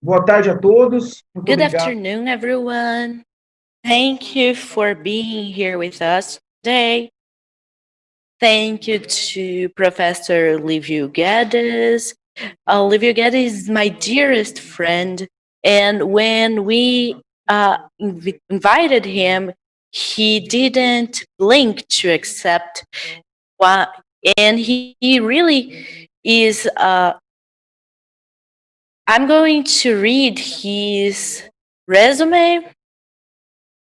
Boa tarde a todos. Muito Good obrigado. afternoon, everyone. Thank you for being here with us today. Thank you to Professor Olivio Guedes. Olivio Guedes is my dearest friend, and when we invited him, he didn't blink to accept. And he really is. I'm going to read his resume.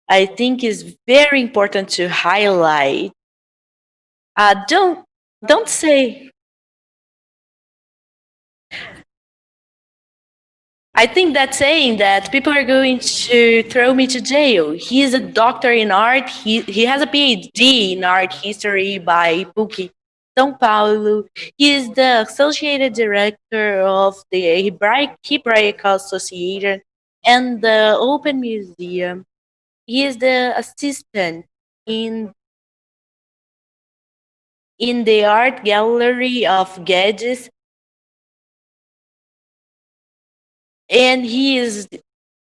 I think is very important to highlight. Don't say. I think that saying that people are going to throw me to jail. He is a doctor in art. He has a PhD in art history by PUC São Paulo. He is the associated director of the Hebraical Association and the Open Museum. He is the assistant in the art gallery of Guedes, and he is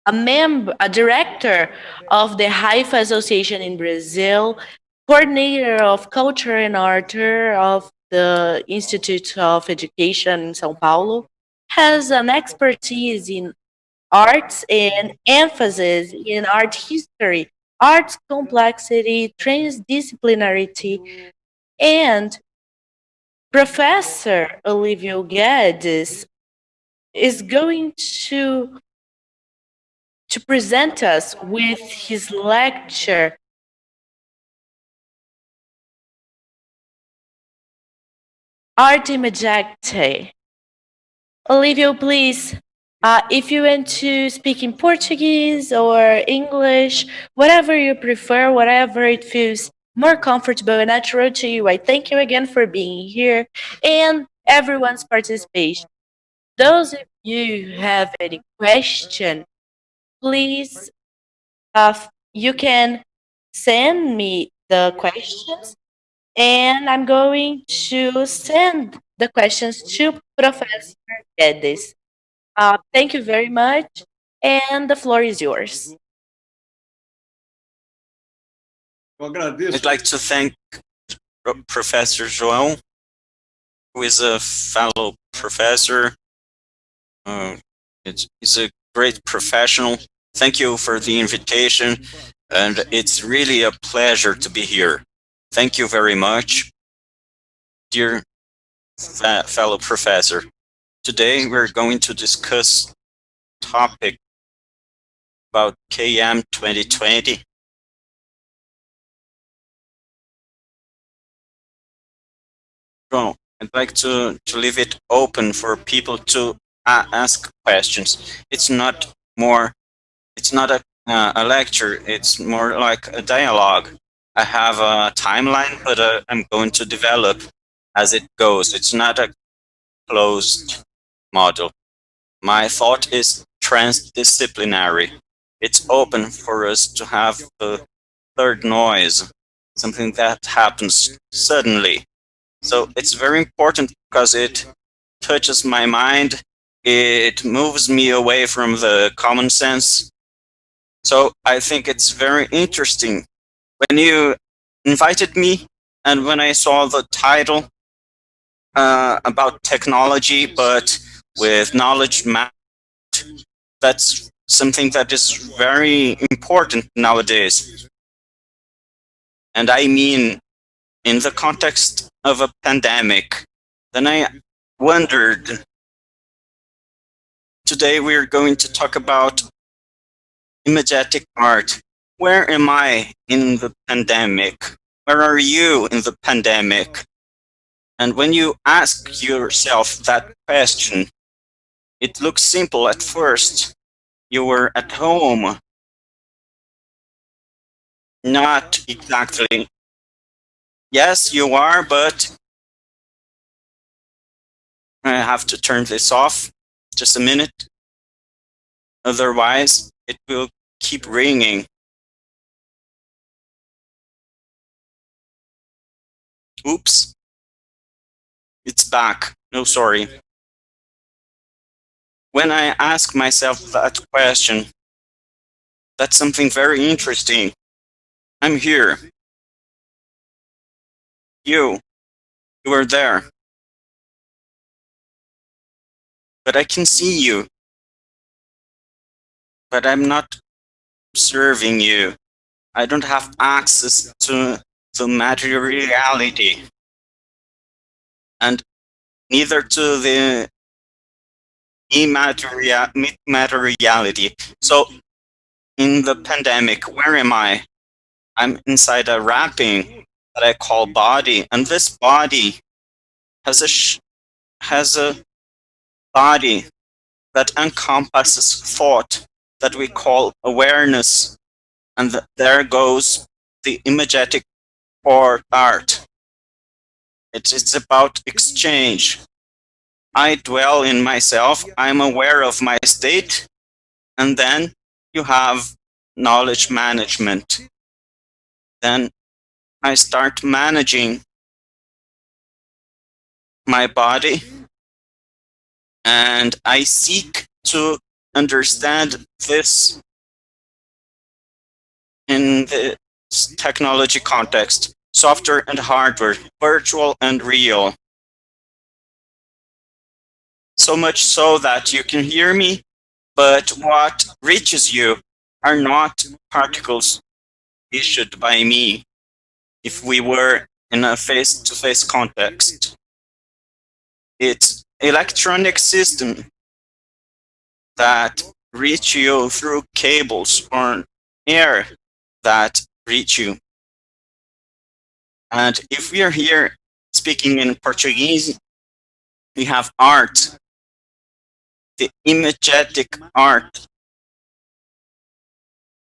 a director of the Haifa Association in Brazil, coordinator of culture and art of the Institute of Education in São Paulo, has an expertise in arts and emphasis in art history, art complexity, transdisciplinarity, and Professor Olivio Guedes is going to present us with his lecture Art Imagetic. Olivio, please, if you want to speak in Portuguese or English, whatever you prefer, whatever it feels more comfortable and natural to you, I thank you again for being here and everyone's participation. Those of you who have any question, please, you can send me the questions, and I'm going to send the questions to Professor Guedes. Thank you very much, and the floor is yours. I'd like to thank Professor João, who is a fellow professor. He's a great professional. Thank you for the invitation, and it's really a pleasure to be here. Thank you very much, dear fellow professor. Today we're going to discuss topic about KM 2020. João, I'd like to leave it open for people to ask questions. It's not a lecture, it's more like a dialogue. I have a timeline, but I'm going to develop as it goes. It's not a closed model. My thought is transdisciplinary. It's open for us to have the third noise, something that happens suddenly. So it's very important because it touches my mind. It moves me away from the common sense. So I think it's very interesting. When you invited me and when I saw the title about technology, but with knowledge mapped, that's something that is very important nowadays. And I mean, in the context of a pandemic, then I wondered, today we're going to talk about imagetic art. Where am I in the pandemic? Where are you in the pandemic? And when you ask yourself that question, it looks simple at first. You were at home. Not exactly. Yes, you are, but I have to turn this off. Just a minute. Otherwise, it will keep ringing. Oops. It's back. No, sorry. when I ask myself that question, that's something very interesting. I'm here. You are there. But I can see you. But I'm not observing you. I don't have access to the materiality. And neither to the immateriality. So in the pandemic, where am I? I'm inside a wrapping that I call body, and this body has a body that encompasses thought that we call awareness, and there goes the Imagitec or art. It's about exchange. I dwell in myself, I'm aware of my state, and then you have knowledge management. Then I start managing my body, and I seek to understand this in the technology context, software and hardware, virtual and real. So much so that you can hear me, but what reaches you are not particles issued by me if we were in a face-to-face context. It's electronic system that reach you through cables or air that reach you. And if we are here speaking in Portuguese, we have art, the Imagitec art,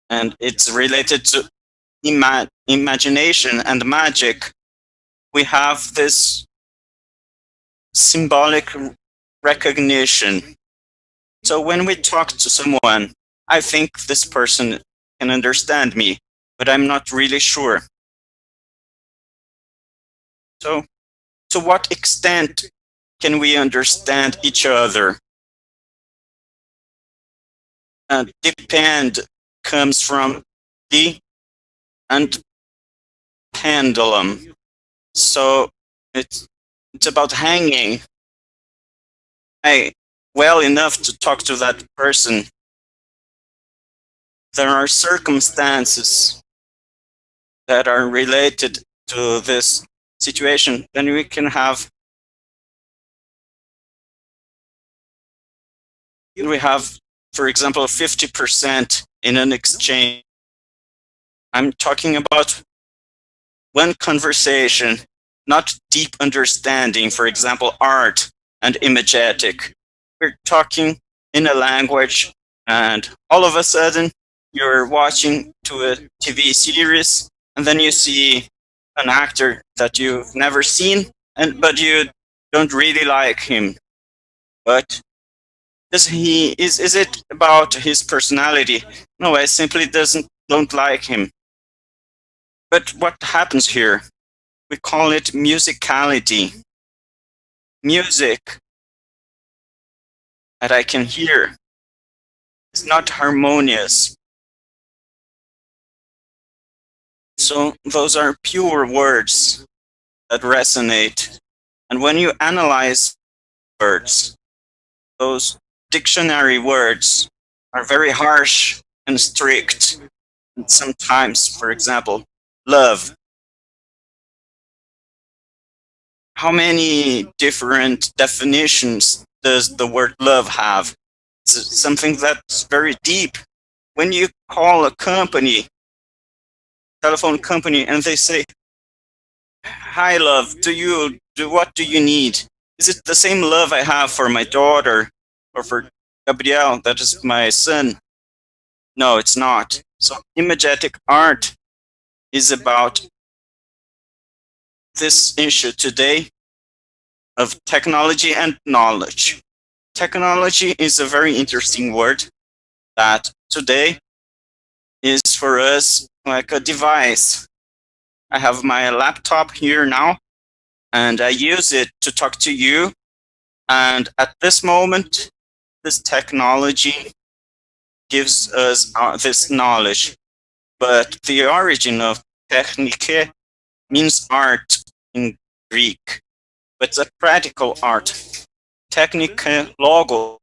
and it's related to imagination and magic. We have this symbolic recognition. So when we talk to someone, I think this person can understand me, but I'm not really sure. So to what extent can we understand each other? Depend comes from the and pendulum. So it's about hanging. Well enough to talk to that person. There are circumstances that are related to this situation. Then we can have, for example, 50% in an exchange. I'm talking about one conversation, not deep understanding, for example, art and Imagitec. We're talking in a language, and all of a sudden you're watching to a TV series, and then you see an actor that you've never seen, but you don't really like him. But is it about his personality? No, I simply don't like him. But what happens here? We call it musicality. Music that I can hear is not harmonious. So those are pure words that resonate. And when you analyze words, those dictionary words are very harsh and strict. And sometimes, for example, love. How many different definitions does the word love have? It's something that's very deep. When you call a company, telephone company, and they say, "Hi, love, what do you need?" Is it the same love I have for my daughter or for Gabriel, that is my son? No, it's not. So Imagitec art is about this issue today of technology and knowledge. Technology is a very interesting word that today is for us like a device. I have my laptop here now, and I use it to talk to you. And at this moment, this technology gives us this knowledge, but the origin of technike means art in Greek, but it's a practical art. Technike logo.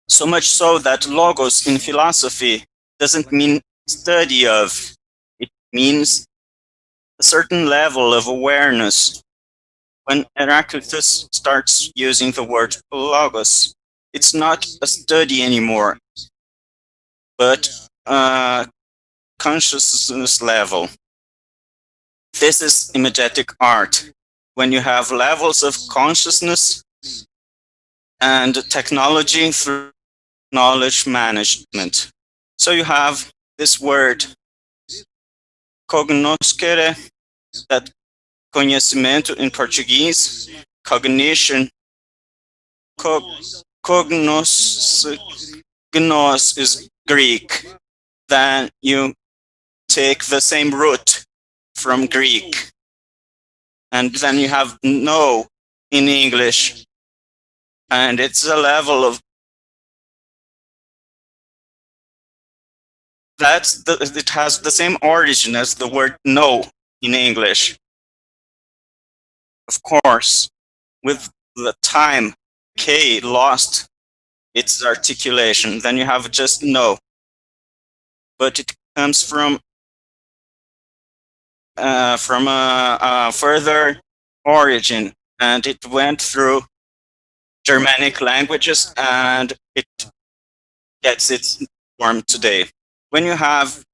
So much so that logos in philosophy doesn't mean study of, it means a certain level of awareness. When Heraclitus starts using the word logos, it's not a study anymore, but a consciousness level. This is imagetic art, when you have levels of consciousness and technology through knowledge management. So you have this word, cognoscere, that conhecimento in Portuguese, cognition, cognos is Greek. Then you take the same root from Greek. And then you have know in English. And it's a level of it has the same origin as the word know in English. Of course, with the time, K lost its articulation. Then you have just know. But it comes from a further origin, and it went through Germanic languages, and it gets its form today. When you have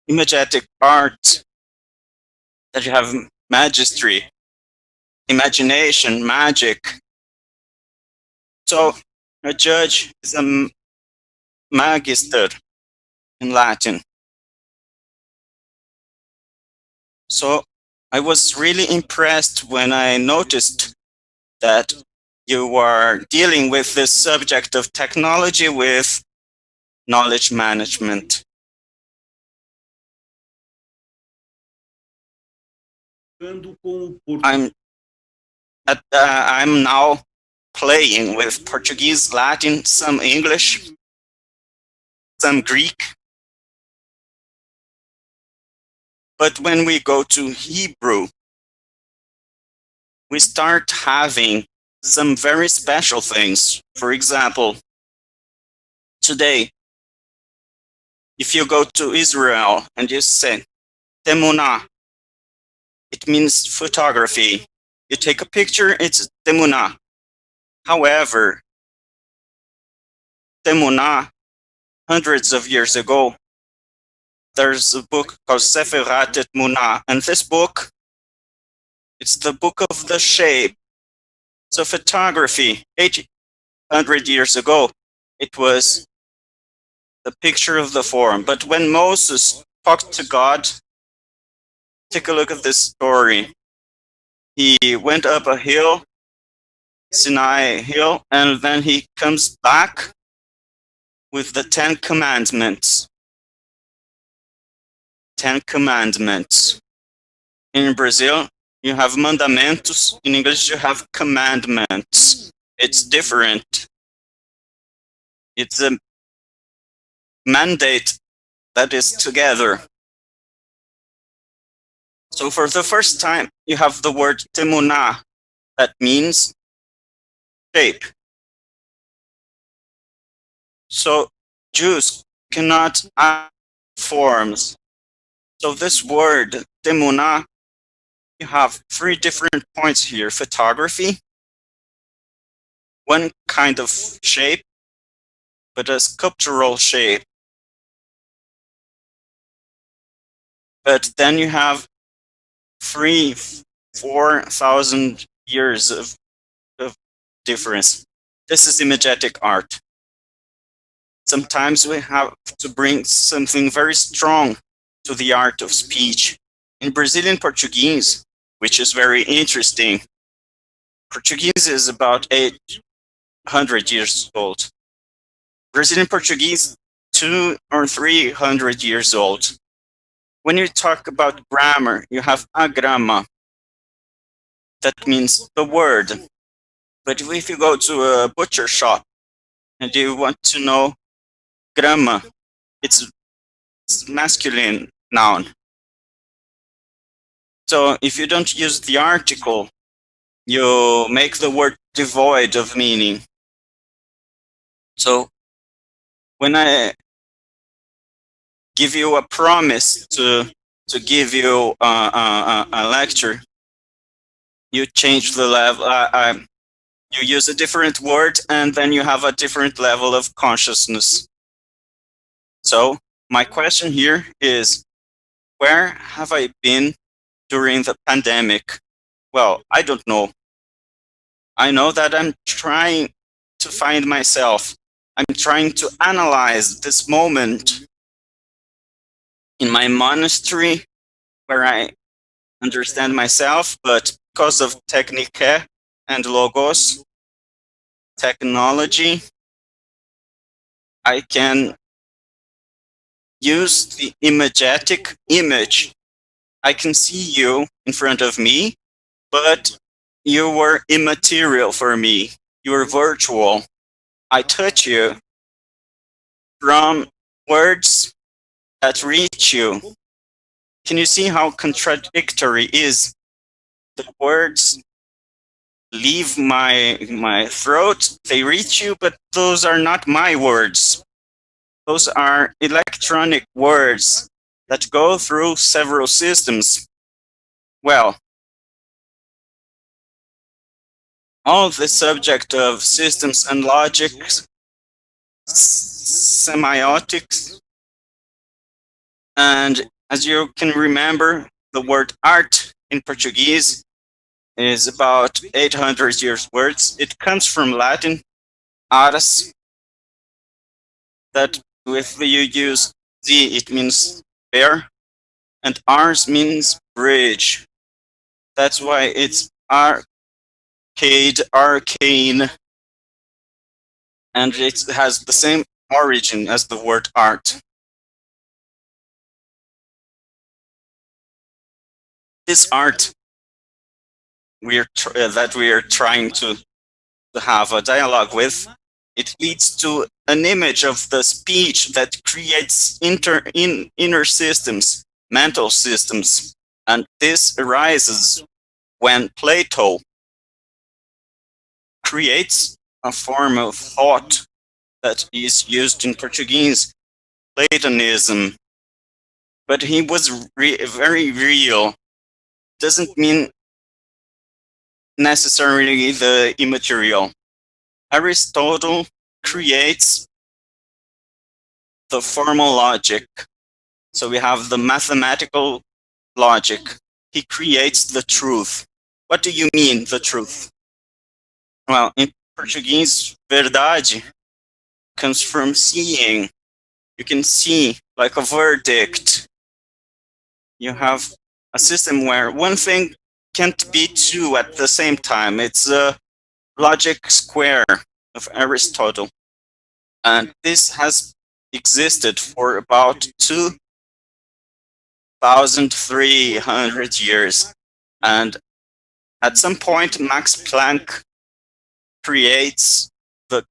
imagetic art, that you have magistry, imagination, magic. So a judge is a magister in Latin. So I was really impressed when I noticed that you are dealing with this subject of technology with knowledge management. I'm now playing with Portuguese, Latin, some English, some Greek. But when we go to Hebrew, we start having some very special things. For example, today, if you go to Israel and you say, Temunah, it means photography. You take a picture, it's Temunah. However, Temunah, hundreds of years ago, there's a book called Sefirat Temunah, and this book, it's the book of the shape. So photography, 800 years ago, it was the picture of the form. But when Moses talked to God, take a look at this story. He went up a hill, Sinai hill, and then he comes back with the 10 commandments. 10 commandments. In Brazil, you have mandamentos. In English, you have commandments. It's different. It's a mandate that is together. So for the first time, you have the word temunah, that means shape. So Jews cannot add forms. So this word temunah, you have 3 different points here. Photography, one kind of shape, but a sculptural shape. But then you have 4,000 years of difference. This is imagetic art. Sometimes we have to bring something very strong to the art of speech. In Brazilian Portuguese, which is very interesting, Portuguese is about 800 years old. Brazilian Portuguese, 200 or 300 years old. When you talk about grammar, you have a grama. That means the word. But if you go to a butcher shop and you want to know grama, it's masculine noun. So if you don't use the article, you make the word devoid of meaning. So when I give you a promise to give you a lecture, you change the level. You use a different word, and then you have a different level of consciousness. So my question here is, where have I been during the pandemic? Well, I don't know. I know that I'm trying to find myself. I'm trying to analyze this moment in my monastery where I understand myself, but because of technique and logos, technology, I can use the Imagitec image. I can see you in front of me, but you were immaterial for me. You were virtual. I touch you from words that reach you. Can you see how contradictory is? The words leave my throat, they reach you, but those are not my words. Those are electronic words that go through several systems. Well, all the subject of systems and logics, semiotics, and as you can remember, the word art in Portuguese is about 800 years words. It comes from Latin, ars, that if you use Z, it means bear, and ars means bridge. That's why it's arcade, arcane, and it has the same origin as the word art. This art that we are trying to have a dialogue with, it leads to an image of the speech that creates inner systems, mental systems, and this arises when Plato creates a form of thought that is used in Portuguese, Platonism, but he was very real. Doesn't mean necessarily the immaterial. Aristotle creates the formal logic. So we have the mathematical logic. He creates the truth. What do you mean, the truth? Well, in Portuguese, verdade comes from seeing. You can see like a verdict. You have a system where one thing can't be two at the same time. It's a logic square of Aristotle. And this has existed for about 2,300 years. And at some point, Max Planck creates the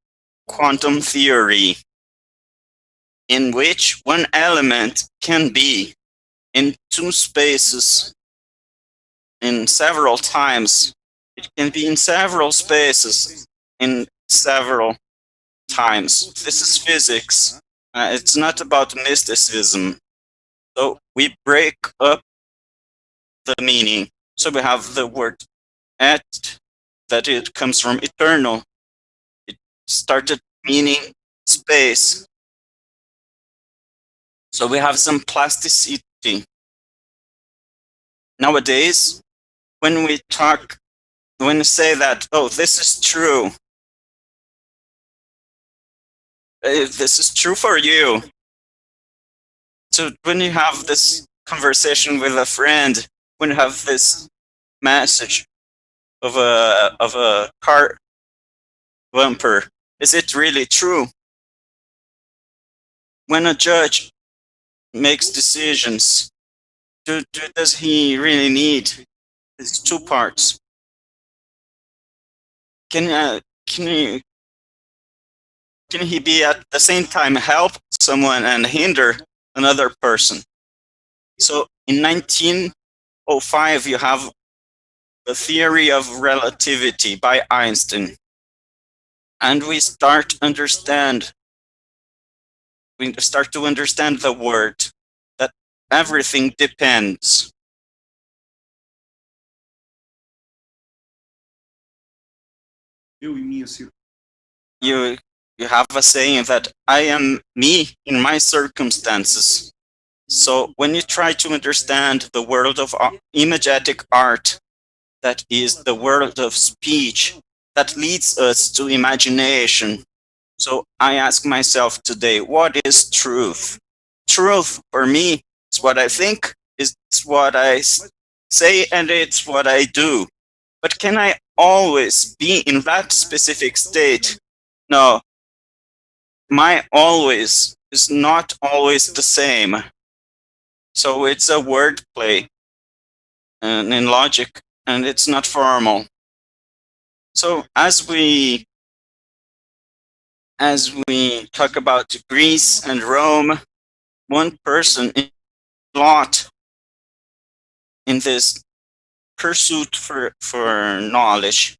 quantum theory, in which one element can be in two spaces in several times. It can be in several spaces in several times. This is physics. It's not about mysticism. So we break up the meaning. So we have the word et, that it comes from eternal. It started meaning space. So we have some plasticity. Nowadays, when we say that, oh, this is true, this is true for you. So when you have this conversation with a friend, when you have this message of a car bumper, is it really true? When a judge makes decisions, does he really need these two parts? can he be at the same time help someone and hinder another person? So in 1905, you have the theory of relativity by Einstein. And we start to understand the word that everything depends. You have a saying that I am me in my circumstances. So when you try to understand the world of imagetic art, that is the world of speech, that leads us to imagination. So I ask myself today, what is truth? Truth for me is what I think, it's what I say, and it's what I do. But can I always be in that specific state? No. My always is not always the same. So it's a word play and in logic, and it's not formal. So as we talk about Greece and Rome, one person in lot in this pursuit for knowledge,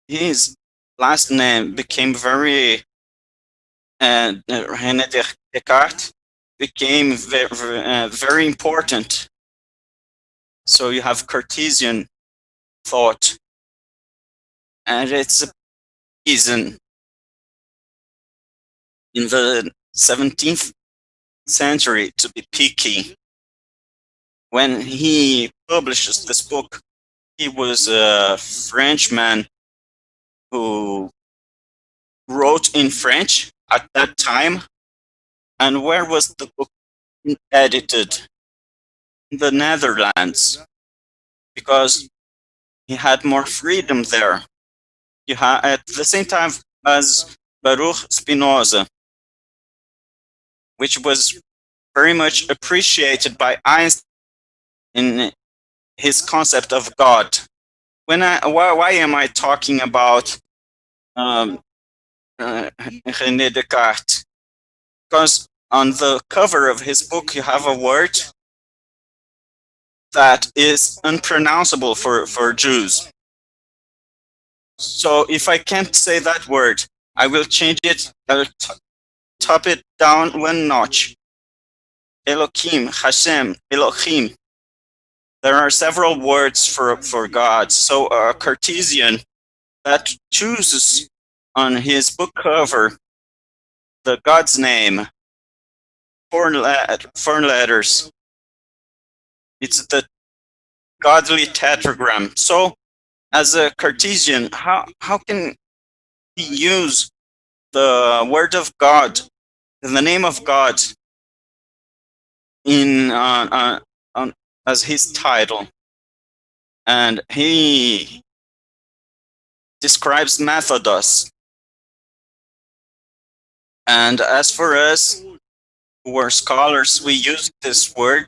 his last name became very René Descartes became very important. So you have Cartesian thought, and it's a reason in the 17th century to be picky. When he publishes this book, he was a Frenchman who wrote in French at that time. And where was the book edited? In the Netherlands, because he had more freedom there. You had at the same time as Baruch Spinoza, which was very much appreciated by Einstein in his concept of God. Why am I talking about René Descartes? Because on the cover of his book you have a word that is unpronounceable for Jews. So if I can't say that word, I will change it, I'll top it down one notch. Elohim, Hashem, Elohim. There are several words for God. So a Cartesian that chooses on his book cover the God's name, four letters. It's the godly tetragram. So as a Cartesian, how can he use the word of God, the name of God, in as his title? And he describes methodos. And as for us who are scholars, we use this word,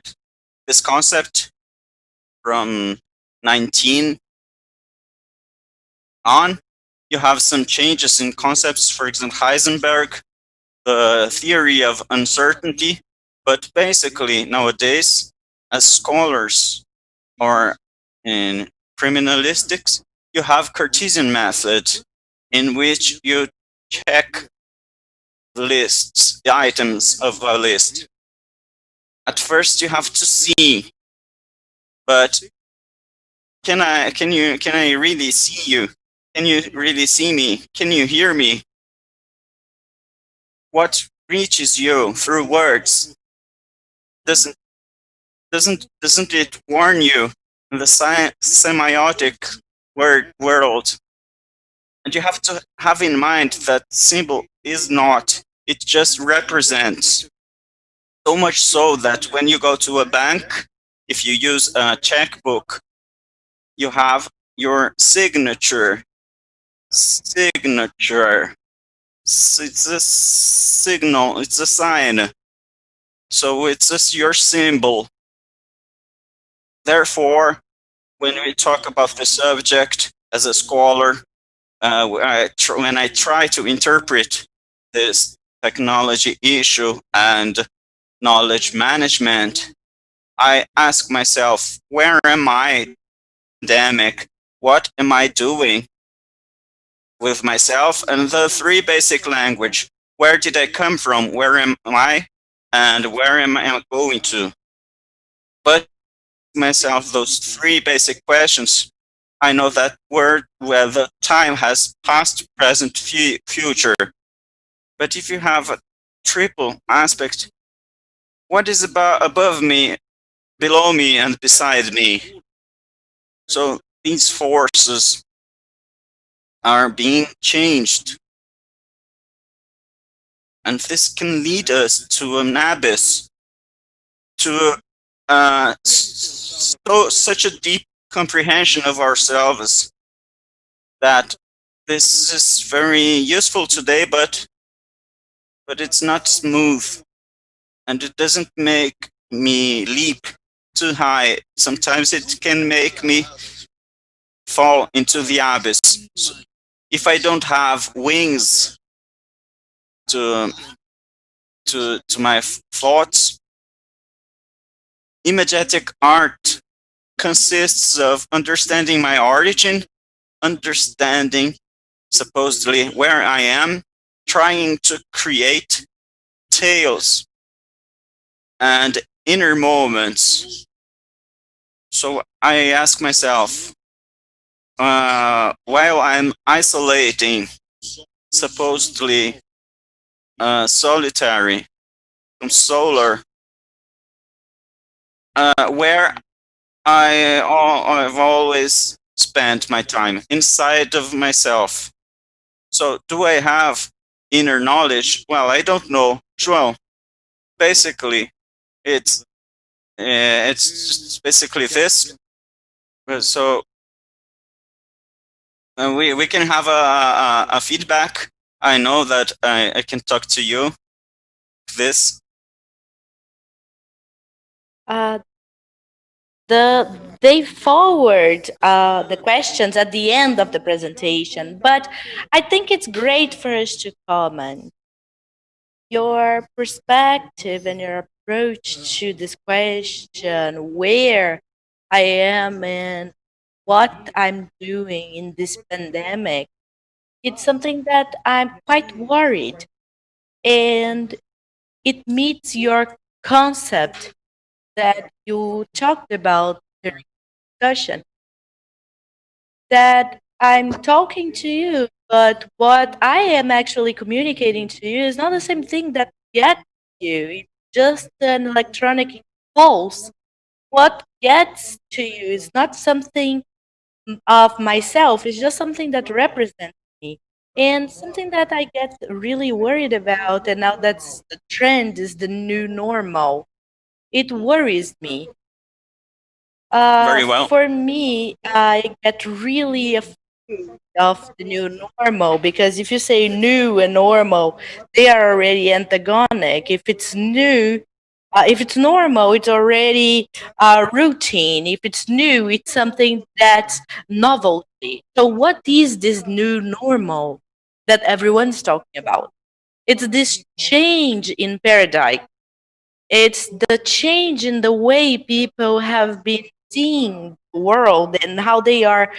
this concept from 19 on. You have some changes in concepts, for example, Heisenberg, the theory of uncertainty, but basically nowadays, as scholars or in criminalistics, you have Cartesian method in which you check lists, the items of a list. At first you have to see, but can I really see you? Can you really see me? Can you hear me? What reaches you through words? Doesn't it warn you in the semiotic world? And you have to have in mind that symbol is not, it just represents. So much so that when you go to a bank, if you use a checkbook, you have your signature. It's a signal, it's a sign. So it's just your symbol. Therefore, when we talk about the subject, as a scholar, when I try to interpret this technology issue and knowledge management, I ask myself, where am I pandemic? What am I doing with myself? And the three basic language. Where did I come from? Where am I? And where am I going to? But myself those three basic questions, I know that where the time has past, present, future. But if you have a triple aspect, what is above me, below me, and beside me? So these forces are being changed. And this can lead us to an abyss, to such a deep comprehension of ourselves that this is very useful today, but it's not smooth, and it doesn't make me leap too high. Sometimes it can make me fall into the abyss. So if I don't have wings to my thoughts, Imagitec art consists of understanding my origin, understanding supposedly where I am, trying to create tales and inner moments. So I ask myself, while I'm isolating, supposedly solitary, solar, where I've always spent my time inside of myself. So do I have inner knowledge? Well, I don't know. João, basically, it's just basically this. So we can have a feedback. I know that I can talk to you. This. They forward the questions at the end of the presentation, but I think it's great for us to comment. Your perspective and your approach to this question, where I am and what I'm doing in this pandemic, it's something that I'm quite worried. And it meets your concept that you talked about during the discussion, that I'm talking to you, but what I am actually communicating to you is not the same thing that gets you. It's just an electronic pulse. What gets to you is not something of myself, it's just something that represents me. And something that I get really worried about, and now that's the trend, is the new normal. It worries me. Very well. For me, I get really afraid of the new normal, because if you say new and normal, they are already antagonic. If it's new, if it's normal, it's already routine. If it's new, it's something that's novelty. So, what is this new normal that everyone's talking about? It's this change in paradigm. It's the change in the way people have been seeing the world and how they are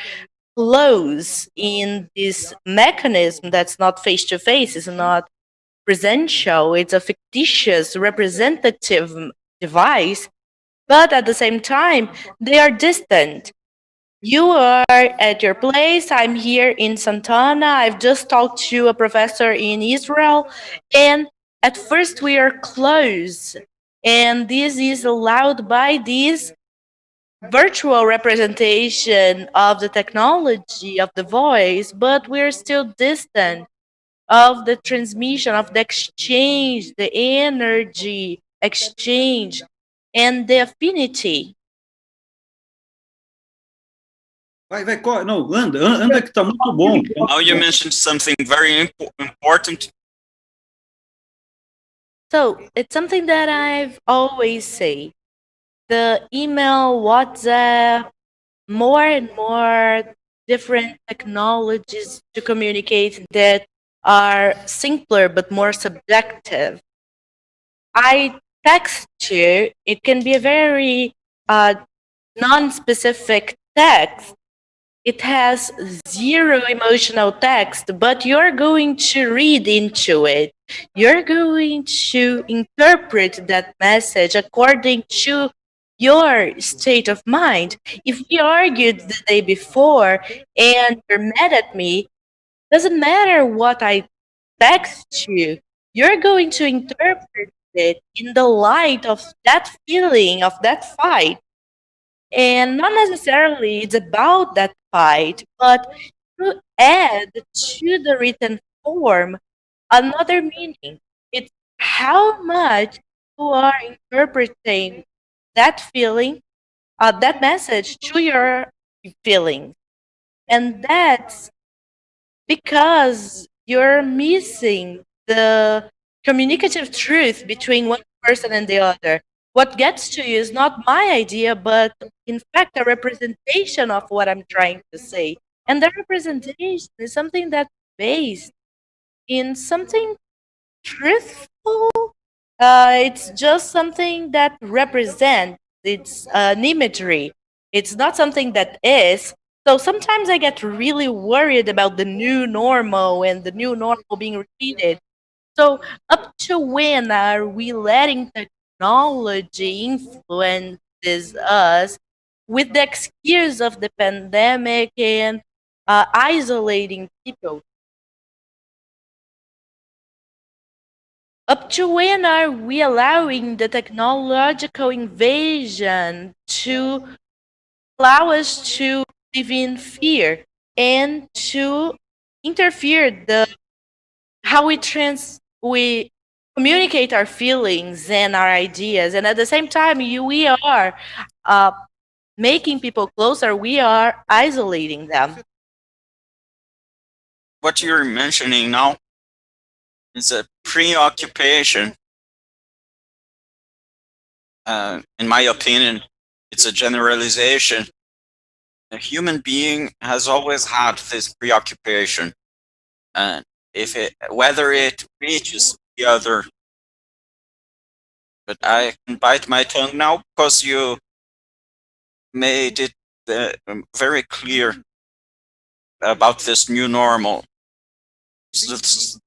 close in this mechanism that's not face to face, it's not presential, it's a fictitious representative device, but at the same time, they are distant. You are at your place, I'm here in Santana. I've just talked to a professor in Israel, and at first we are close. And this is allowed by this virtual representation of the technology of the voice, but we're still distant of the transmission, of the exchange, the energy exchange, and the affinity. Vai, não, anda que tá muito bom. Now you mentioned something very important. So it's something that I've always say. The email, WhatsApp, more and more different technologies to communicate that are simpler but more subjective. I text you, it can be a very non-specific text. It has zero emotional text, but you're going to read into it. You're going to interpret that message according to your state of mind. If we argued the day before and you're mad at me, doesn't matter what I text you, you're going to interpret it in the light of that feeling, of that fight. And not necessarily it's about that fight, but to add to the written form another meaning. It's how much you are interpreting that feeling, that message to your feeling. And that's because you're missing the communicative truth between one person and the other. What gets to you is not my idea, but in fact, a representation of what I'm trying to say. And that representation is something that's based in something truthful. It's just something that represents, it's an imagery. It's not something that is. So sometimes I get really worried about the new normal and the new normal being repeated. So up to when are we letting technology influences us with the excuse of the pandemic and isolating people? Up to when are we allowing the technological invasion to allow us to live in fear and to interfere the how we communicate our feelings and our ideas, and at the same time we are uh, making people closer, we are isolating them. What you're mentioning now is a preoccupation. In my opinion, it's a generalization. A human being has always had this preoccupation, and whether it reaches the other. But I can bite my tongue now because you made it very clear about this new normal.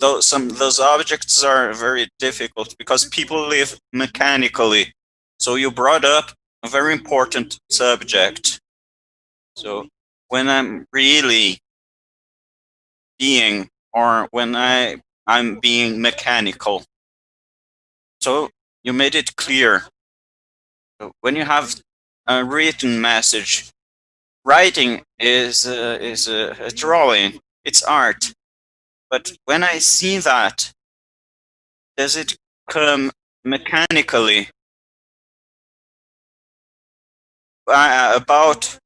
Those objects are very difficult because people live mechanically. So you brought up a very important subject. So when I'm really being, or when I'm being mechanical. So you made it clear. So when you have a written message, writing is a drawing. It's art. But when I see that, does it come mechanically? About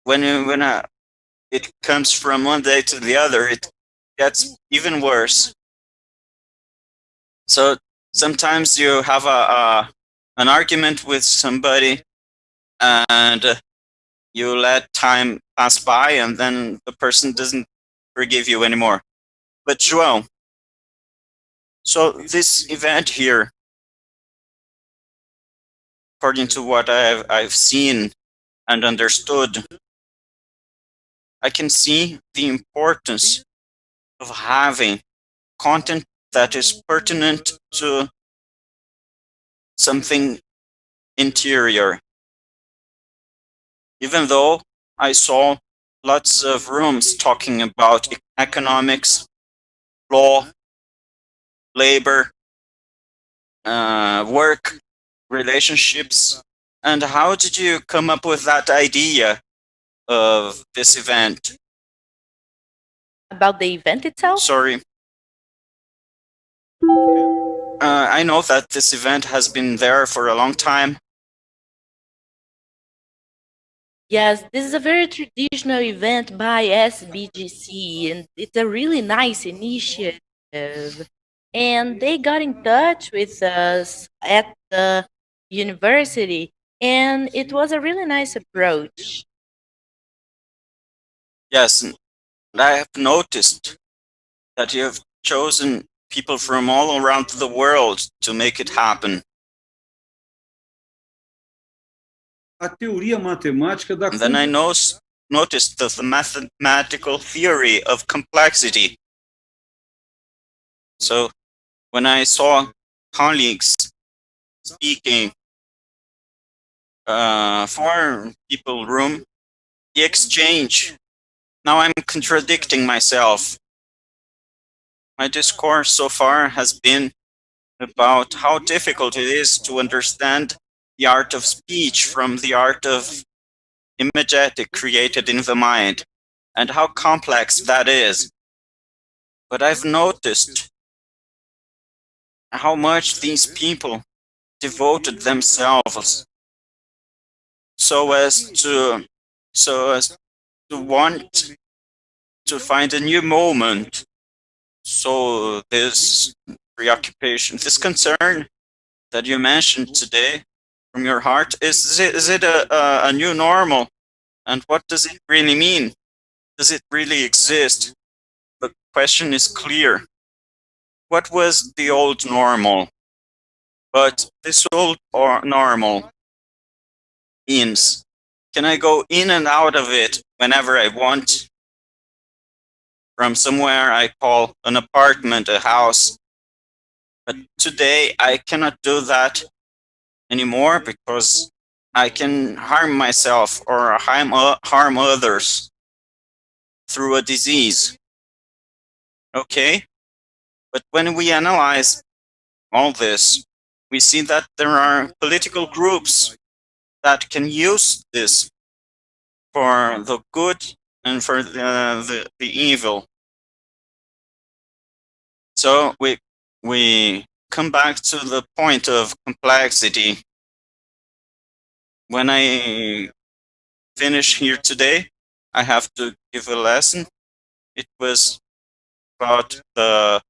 when it comes from one day to the other, it gets even worse. So sometimes you have an argument with somebody, and you let time pass by, and then the person doesn't forgive you anymore. But João, so this event here, according to what I've seen and understood, I can see the importance of having content that is pertinent to something interior. Even though I saw lots of rooms talking about economics, law, labor, work, relationships. And how did you come up with that idea of this event? About the event itself? Sorry. I know that this event has been there for a long time. Yes, this is a very traditional event by SBGC, and it's a really nice initiative. And they got in touch with us at the university, and it was a really nice approach. Yes, and I have noticed that you have chosen people from all around the world to make it happen. A teoria matemática da And then I noticed the mathematical theory of complexity. So when I saw colleagues speaking for people room, the exchange, now I'm contradicting myself. My discourse so far has been about how difficult it is to understand the art of speech from the art of Imagitec created in the mind, and how complex that is. But I've noticed how much these people devoted themselves so as to want to find a new moment. So this preoccupation, this concern that you mentioned today from your heart, is it a new normal? And what does it really mean? Does it really exist? The question is clear. What was the old normal? But this old normal means, can I go in and out of it whenever I want? From somewhere I call an apartment, a house. But today I cannot do that anymore because I can harm myself or harm others through a disease. Okay? But when we analyze all this, we see that there are political groups that can use this for the good and for the evil. So we come back to the point of complexity. When I finish here today, I have to give a lesson. It was about the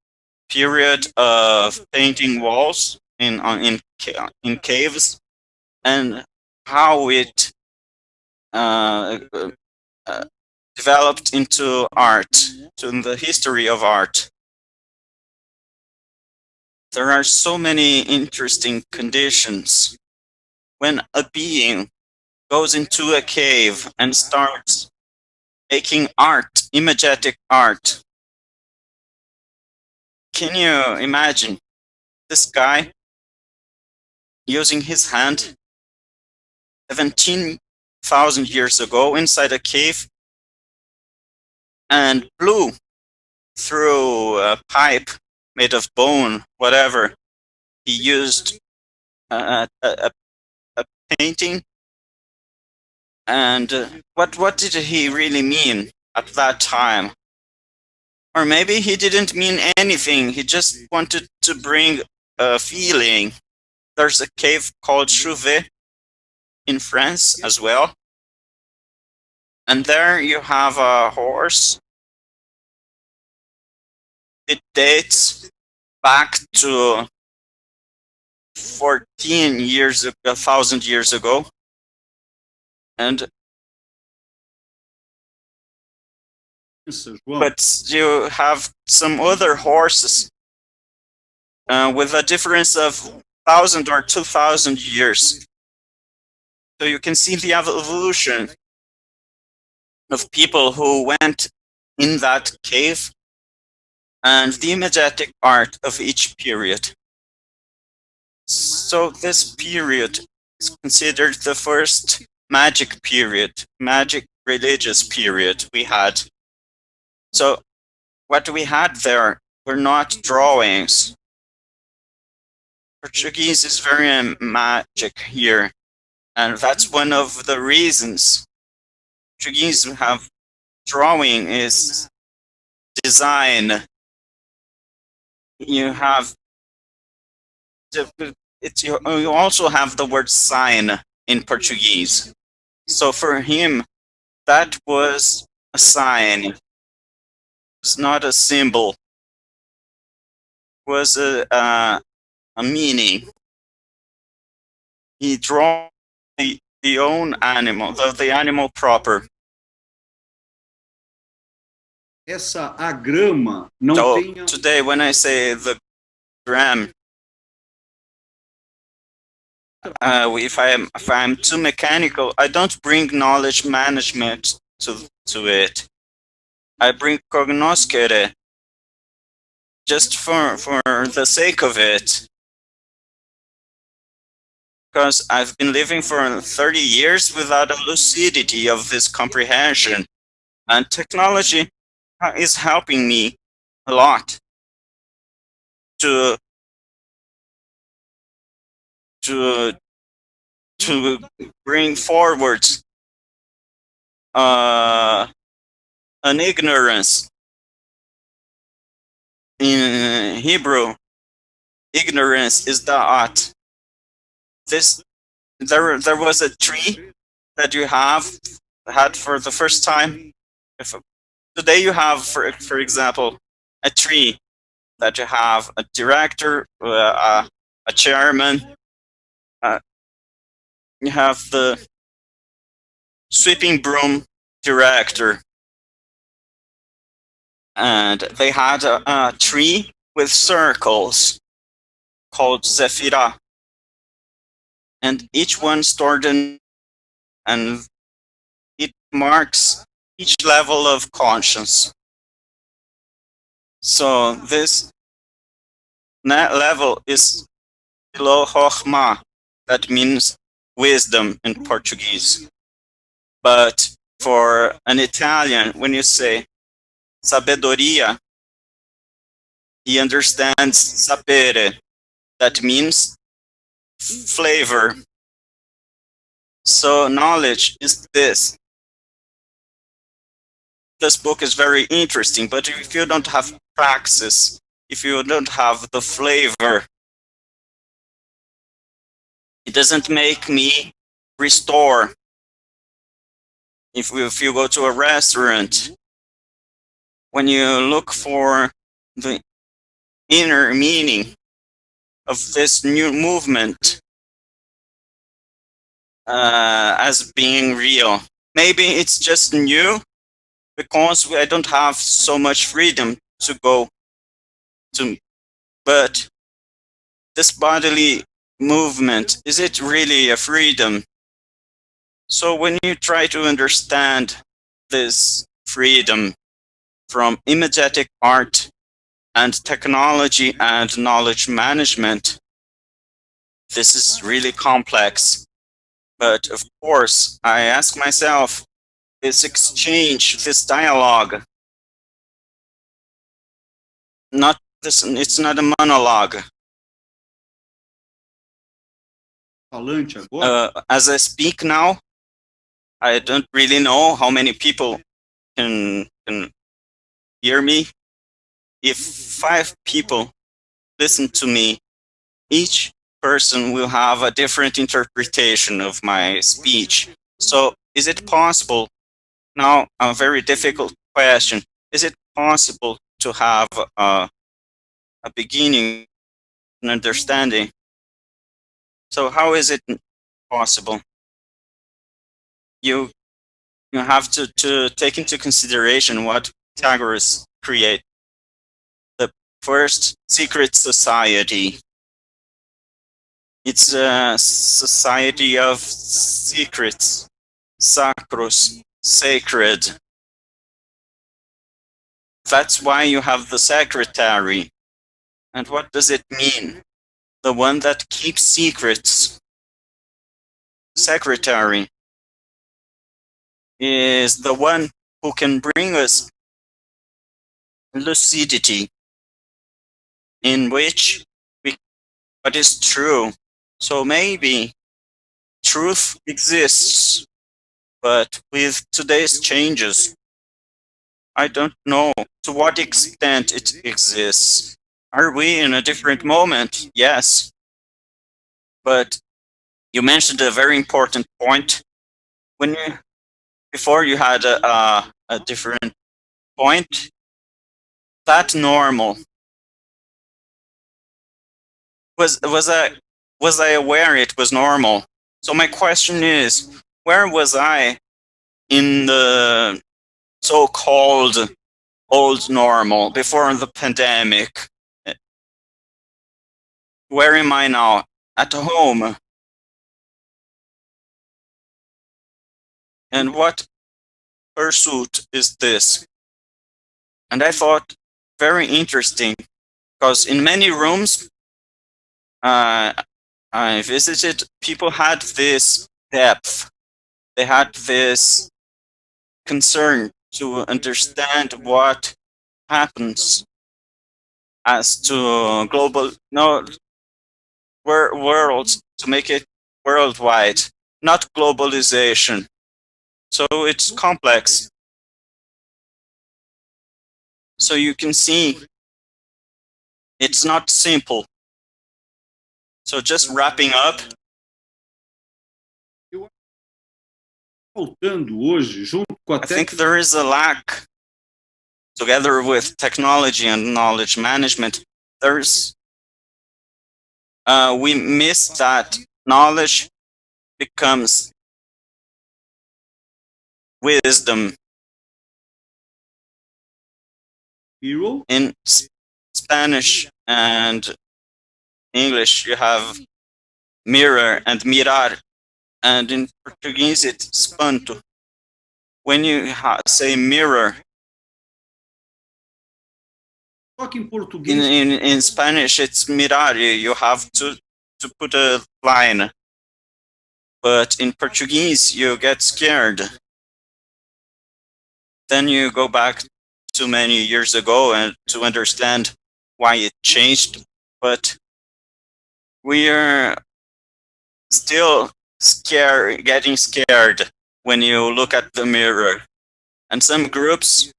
period of painting walls in caves and how it developed into art, to the history of art. There are so many interesting conditions. When a being goes into a cave and starts making art, imagetic art, can you imagine this guy using his hand 17,000 years ago inside a cave and blew through a pipe made of bone, whatever. He used a painting, and what did he really mean at that time? Or maybe he didn't mean anything, he just wanted to bring a feeling. There's a cave called Chauvet in France as well, and there you have a horse. It dates back to 14 years, 1,000 years ago. And but you have some other horses with a difference of 1,000 or 2,000 years. So you can see the evolution of people who went in that cave and the imagetic art of each period. So this period is considered the first magic period, magic religious period we had. So what we had there were not drawings. Portuguese is very magic here, and that's one of the reasons Portuguese have drawing is design. You have you also have the word sign in Portuguese. So for him, that was a sign. It's not a symbol. It was a meaning. He drew the own animal, the animal proper. essa agrama não So tenha today, when I say the gram, if I'm too mechanical, I don't bring knowledge management to it. I bring cognoscere just for the sake of it, because I've been living for 30 years without a lucidity of this comprehension, and technology is helping me a lot to bring forward an ignorance. In Hebrew, ignorance is da'at. There was a tree that you had for the first time. Today you have, for example, a tree that you have a director, a chairman. You have the sweeping broom director, and they had a tree with circles called Zephirah, and each one stored and it marks each level of conscience. So this level is below Chokhmah, that means wisdom in Portuguese. But for an Italian, when you say sabedoria, he understands sapere, that means flavor. So knowledge is this. This book is very interesting, but if you don't have praxis, if you don't have the flavor, it doesn't make me restore. If you go to a restaurant, when you look for the inner meaning of this new movement as being real, maybe it's just new because I don't have so much freedom to go to, but this bodily movement, is it really a freedom? So when you try to understand this freedom from Imagitec art and technology and knowledge management, this is really complex. But of course, I ask myself, this exchange, this dialogue, it's not a monologue. falante agora, As I speak now, I don't really know how many people can hear me. If 5 people listen to me, each person will have a different interpretation of my speech. So is it possible, now a very difficult question, is it possible to have a beginning, an understanding? So how is it possible? You have to take into consideration what Pythagoras created. The first secret society. It's a society of secrets, sacros, sacred. That's why you have the secretary. And what does it mean? The one that keeps secrets. Secretary is the one who can bring us lucidity, in which what is true. So maybe truth exists, but with today's changes, I don't know to what extent it exists. Are we in a different moment? Yes. But you mentioned a very important point. Before you had a different point, that normal. Was I aware it was normal? So my question is, where was I in the so-called old normal, before the pandemic. Where am I now? At home. And what pursuit is this? And I thought, very interesting, because in many rooms I visited, people had this depth. They had this concern to understand what happens as to global, no, worlds, to make it worldwide, not globalization. So it's complex. So you can see it's not simple. So just wrapping up. Faltando hoje, junto com a I think there is a lack, together with technology and knowledge management, there's we miss that knowledge becomes wisdom. hero. In Spanish and English, you have mirror and mirar, and in Portuguese it's espanto. When you say mirror, Só que em português, in Spanish it's mirar, you have to put a line. But in Portuguese, you get scared. Then you go back to many years ago and to understand why it changed. But we are still scared, getting scared when you look at the mirror. And some groups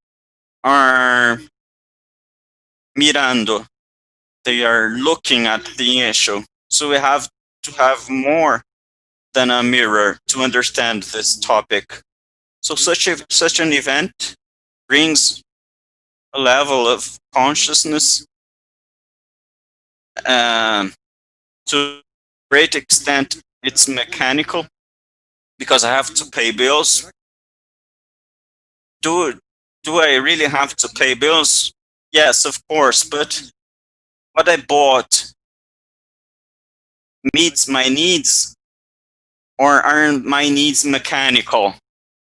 are mirando. They are looking at the issue. So we have to have more than a mirror to understand this topic. So such an event brings a level of consciousness to a great extent. It's mechanical because I have to pay bills. Do I really have to pay bills? Yes, of course, but what I bought meets my needs, or are my needs mechanical?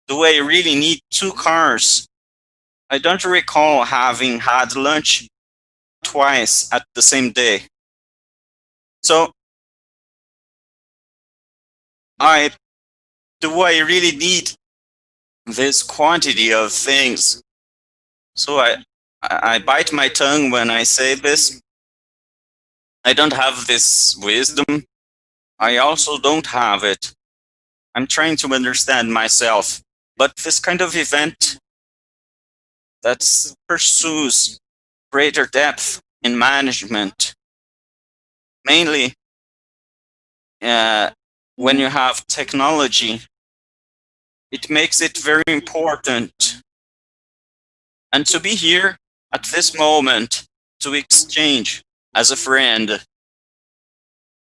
Do I really need 2 cars? I don't recall having had lunch twice at the same day. So do I really need this quantity of things? So I bite my tongue when I say this. I don't have this wisdom. I also don't have it. I'm trying to understand myself. But this kind of event that pursues greater depth in management, mainly when you have technology, it makes it very important. And to be here at this moment, to exchange as a friend,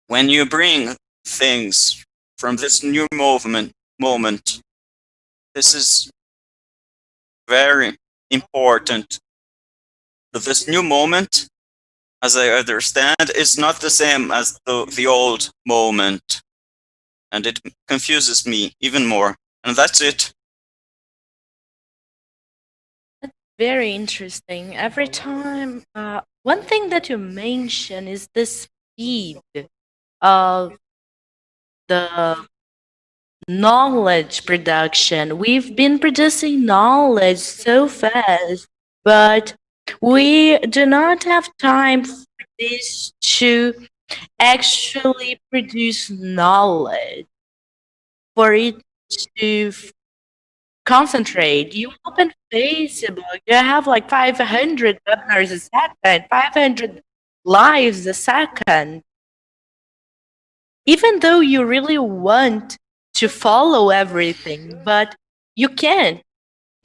when you bring things from this new moment, this is very important. But this new moment, as I understand, is not the same as the old moment. And it confuses me even more. And that's it. That's very interesting. Every time, one thing that you mention is the speed of the knowledge production. We've been producing knowledge so fast, but we do not have time for this to actually produce knowledge, for it to concentrate. You open Facebook, you have like 500 webinars a second, 500 lives a second. Even though you really want to follow everything, but you can't.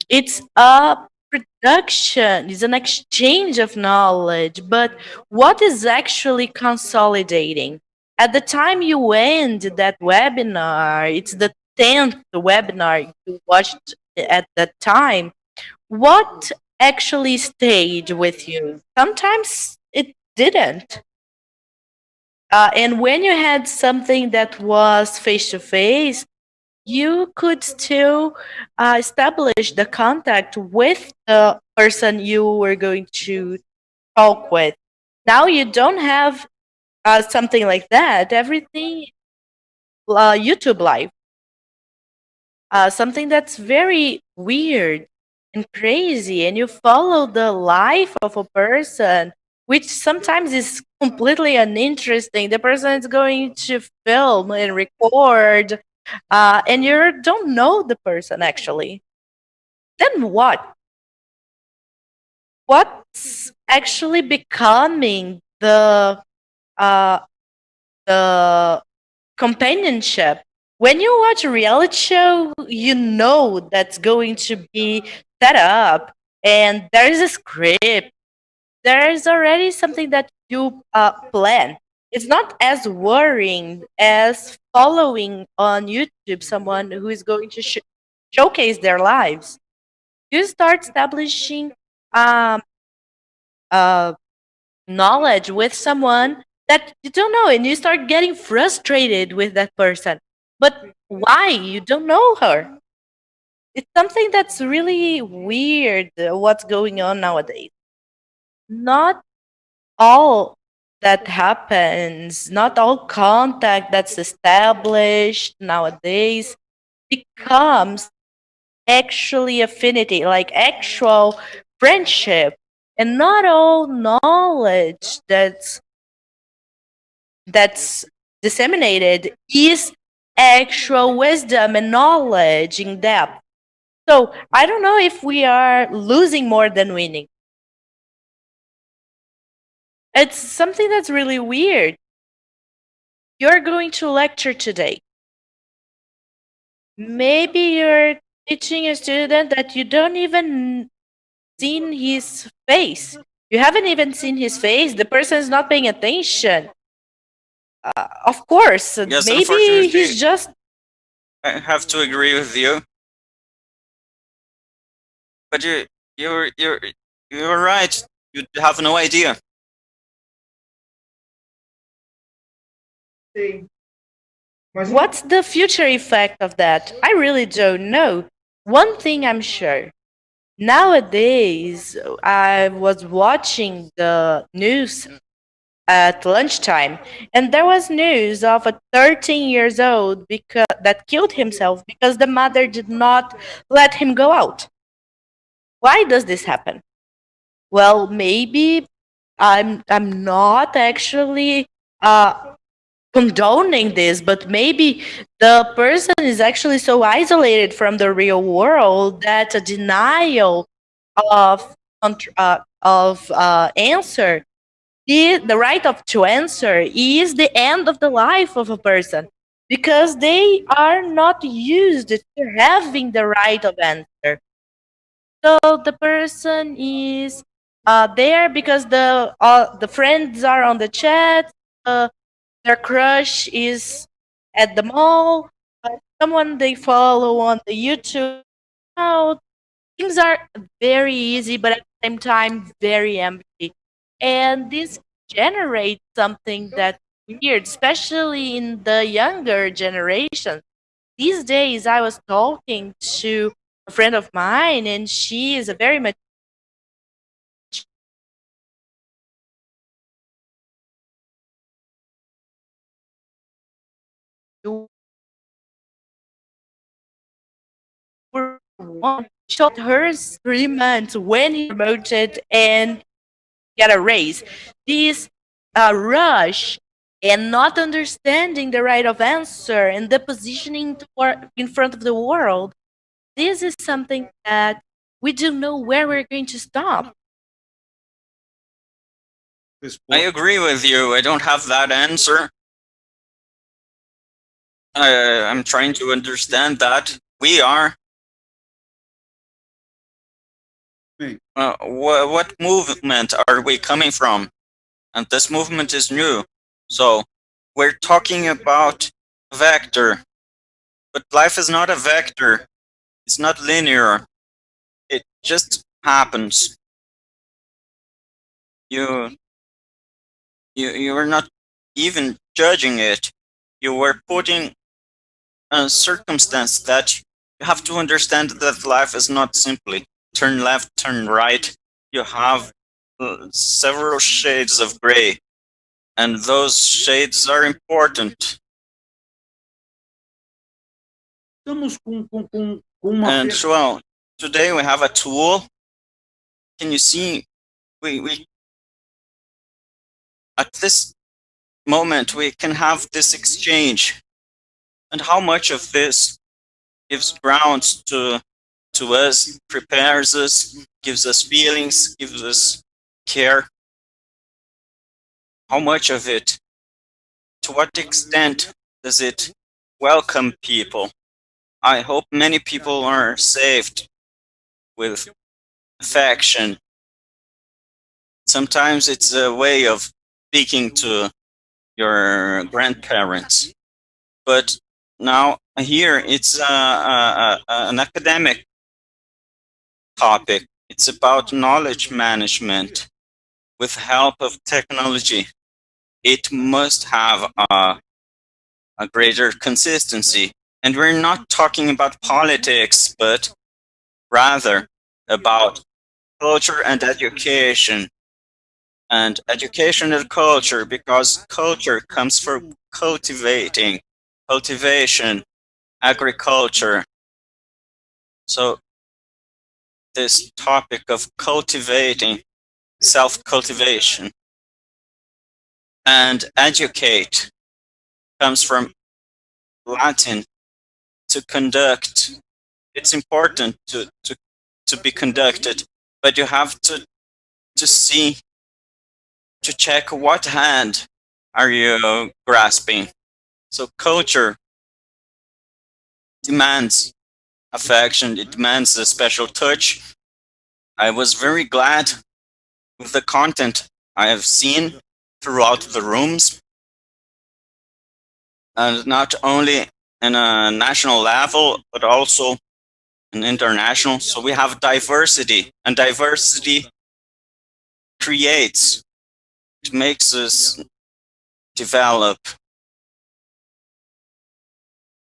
It's a production, it's an exchange of knowledge, but what is actually consolidating? At the time you end that webinar, it's the 10th webinar you watched at that time, what actually stayed with you. Sometimes it didn't. And when you had something that was face to face, you could still establish the contact with the person you were going to talk with. Now you don't have something like that. Everything YouTube live. Something that's very weird and crazy, and you follow the life of a person, which sometimes is completely uninteresting. The person is going to film and record, and you don't know the person actually. Then what? What's actually becoming uh, the companionship? When you watch a reality show, you know that's going to be set up, and there is a script. There is already something that you plan. It's not as worrying as following on YouTube someone who is going to showcase their lives. You start establishing um, uh, knowledge with someone that you don't know, and you start getting frustrated with that person. But why? You don't know her. It's something that's really weird, what's going on nowadays. Not all that happens, not all contact that's established nowadays becomes actually affinity, like actual friendship. And not all knowledge that's disseminated is actual wisdom and knowledge in depth. So I don't know if we are losing more than winning. It's something that's really weird. You're going to lecture today. Maybe you're teaching a student that you don't even seen his face. You haven't even seen his face. The person is not paying attention. Of course, Yes, maybe he's unfortunately, just I have to agree with you. But you're right. You have no idea. Sim. Mas what's the future effect of that? I really don't know. One thing I'm sure. Nowadays, I was watching the news at lunchtime, and there was news of a 13 years old that killed himself because the mother did not let him go out. Why does this happen? Well, maybe I'm not actually uh, condoning this, but maybe the person is actually so isolated from the real world that a denial of answer, the right of to answer, is the end of the life of a person because they are not used to having the right of answer. So the person is there because the friends are on the chat. Their crush is at the mall. Someone they follow on the YouTube. Now things are very easy, but at the same time very empty. And this generates something that's weird, especially in the younger generation. These days, I was talking to a friend of mine, and she is a very mature one. Shot hers 3 months when he promoted and get a raise. This rush and not understanding the right of answer and the positioning in front of the world. This is something that we don't know where we're going to stop. I agree with you. I don't have that answer. I'm trying to understand that. We are. What movement are we coming from? And this movement is new. So we're talking about vector. But life is not a vector. It's not linear. It just happens, you were not even judging it. You were putting a circumstance that you have to understand that life is not simply turn left, turn right. You have several shades of gray, and those shades are important. Estamos com uma And João, today we have a tool. Can you see? We at this moment we can have this exchange, and how much of this gives grounds to us, prepares us, gives us feelings, gives us care. How much of it? To what extent does it welcome people? I hope many people are saved with affection. Sometimes it's a way of speaking to your grandparents, but now here it's an academic topic. It's about knowledge management with help of technology. It must have a greater consistency. And we're not talking about politics, but rather about culture and education. And education and culture, because culture comes from cultivating, cultivation, agriculture. So this topic of cultivating, self-cultivation, and educate comes from Latin, to conduct. It's important to be conducted, but you have to see, to check what hand are you grasping. So culture demands affection, it demands a special touch. I was very glad with the content I have seen throughout the rooms, and not only in a national level, but also an international. So we have diversity, and diversity creates, it makes us develop.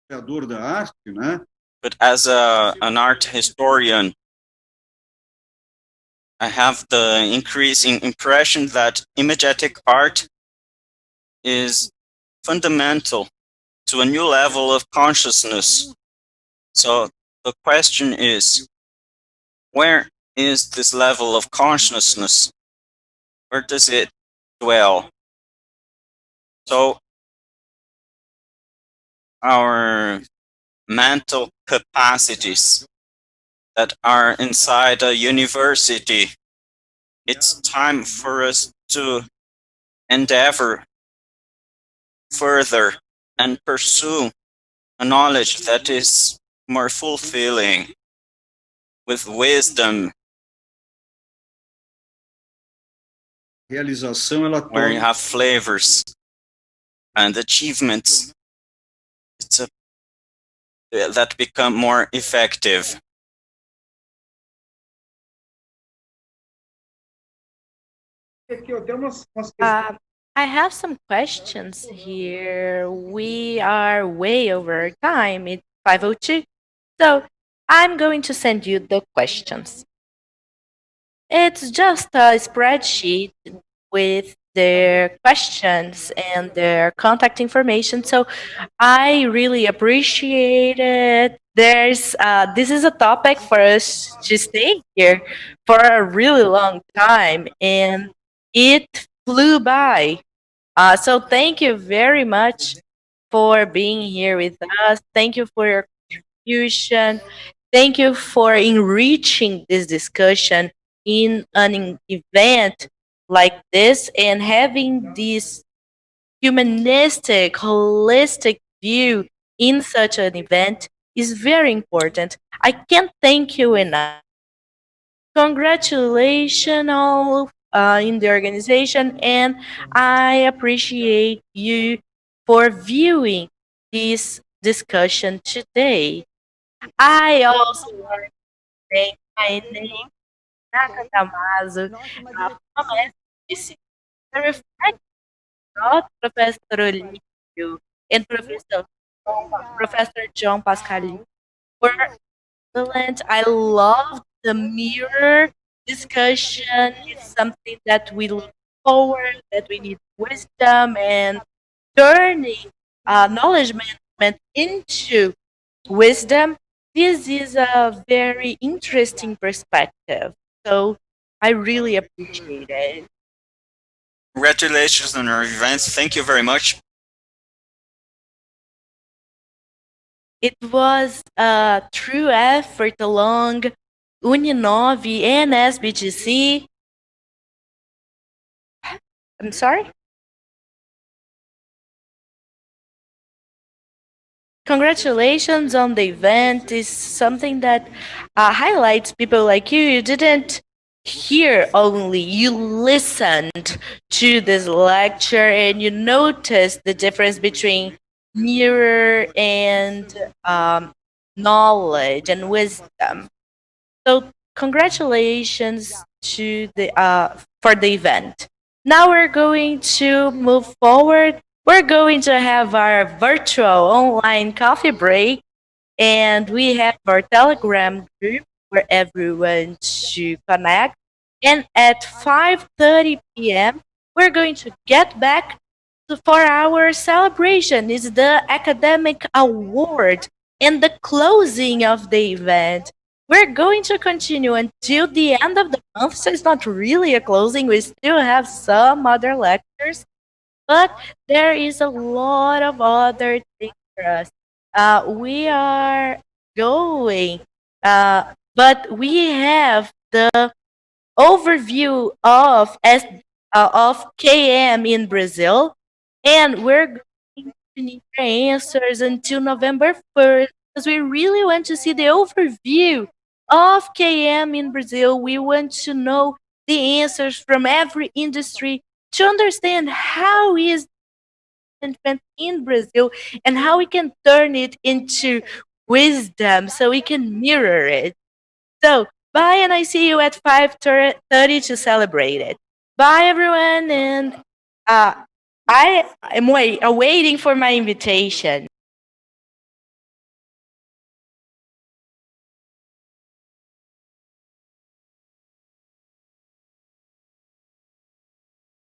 da arte, né? But as an art historian, I have the increasing impression that Imagitec art is fundamental to a new level of consciousness. So the question is, where is this level of consciousness? Where does it dwell? So our mental capacities that are inside a university, it's time for us to endeavor further and pursue a knowledge that is more fulfilling, with wisdom, Realização, ela where you torna have flavors and achievements that become more effective. Aqui, ó, tem umas I have some questions here. We are way over time. It's 5:02. So I'm going to send you the questions. It's just a spreadsheet with their questions and their contact information. So I really appreciate it. This is a topic for us to stay here for a really long time, and it flew by. So thank you very much for being here with us. Thank you for your contribution. Thank you for enriching this discussion in an event like this and having this humanistic, holistic view in such an event is very important. I can't thank you enough. Congratulations all in the organization, and I appreciate you for viewing this discussion today. I also want to thank my name. Renata Damaso, from SBC, the reflection of Professor Olivio and Professor João Paschoalin were excellent. I love the mirror discussion. It's something that we look forward, that we need wisdom and turning knowledge management into wisdom. This is a very interesting perspective. So I really appreciate it. Congratulations on your event. Thank you very much. It was a true effort along Nove and SBTC. I'm sorry? Congratulations on the event. Is something that highlights people like you. You didn't hear only, you listened to this lecture and you noticed the difference between mirror and knowledge and wisdom. So congratulations to the for the event. Now we're going to move forward. We're going to have our virtual online coffee break, and we have our Telegram group where everyone to connect. And at 5:30 p.m., we're going to get back for our celebration. It's the academic award and the closing of the event. We're going to continue until the end of the month, so it's not really a closing. We still have some other lectures, but there is a lot of other things for us. We are going, but we have the overview of KM in Brazil, and we're going to need your answers until November 1st because we really want to see the overview of KM in Brazil. We want to know the answers from every industry to understand how is management in Brazil and how we can turn it into wisdom so we can mirror it. So, bye, and I see you at 5:30 to celebrate it. Bye, everyone, and I am awaiting for my invitation.